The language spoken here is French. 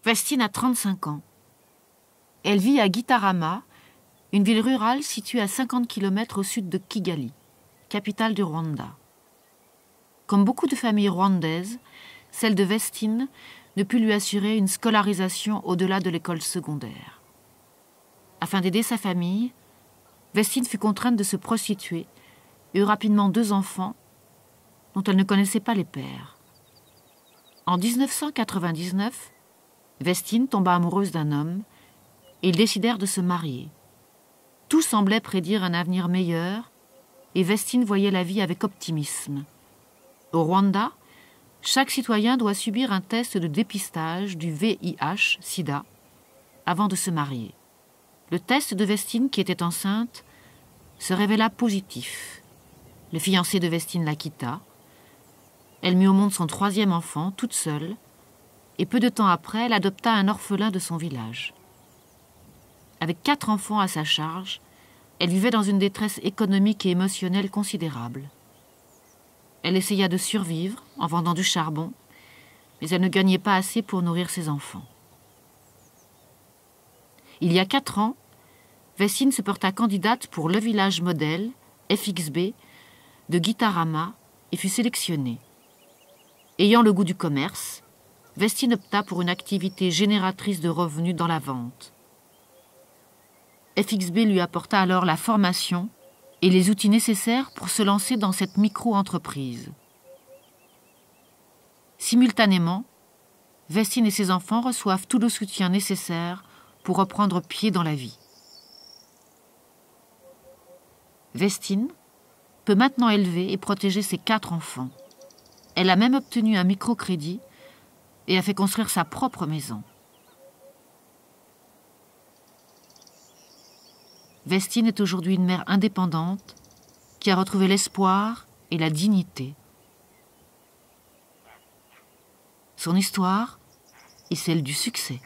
Vestine a 35 ans. Elle vit à Gitarama, une ville rurale située à 50 km au sud de Kigali, capitale du Rwanda. Comme beaucoup de familles rwandaises, celle de Vestine ne put lui assurer une scolarisation au-delà de l'école secondaire. Afin d'aider sa famille, Vestine fut contrainte de se prostituer et eut rapidement 2 enfants dont elle ne connaissait pas les pères. En 1999, Vestine tomba amoureuse d'un homme et ils décidèrent de se marier. Tout semblait prédire un avenir meilleur et Vestine voyait la vie avec optimisme. Au Rwanda, chaque citoyen doit subir un test de dépistage du VIH-Sida avant de se marier. Le test de Vestine, qui était enceinte, se révéla positif. Le fiancé de Vestine la quitta. Elle mit au monde son 3e enfant, toute seule, et peu de temps après, elle adopta un orphelin de son village. Avec 4 enfants à sa charge, elle vivait dans une détresse économique et émotionnelle considérable. Elle essaya de survivre en vendant du charbon, mais elle ne gagnait pas assez pour nourrir ses enfants. Il y a 4 ans, Vestine se porta candidate pour le village modèle, FXB, de Gitarama et fut sélectionnée. Ayant le goût du commerce, Vestine opta pour une activité génératrice de revenus dans la vente. FXB lui apporta alors la formation et les outils nécessaires pour se lancer dans cette micro-entreprise. Simultanément, Vestine et ses enfants reçoivent tout le soutien nécessaire pour reprendre pied dans la vie. Vestine peut maintenant élever et protéger ses 4 enfants. Elle a même obtenu un microcrédit et a fait construire sa propre maison. Vestine est aujourd'hui une mère indépendante qui a retrouvé l'espoir et la dignité. Son histoire est celle du succès.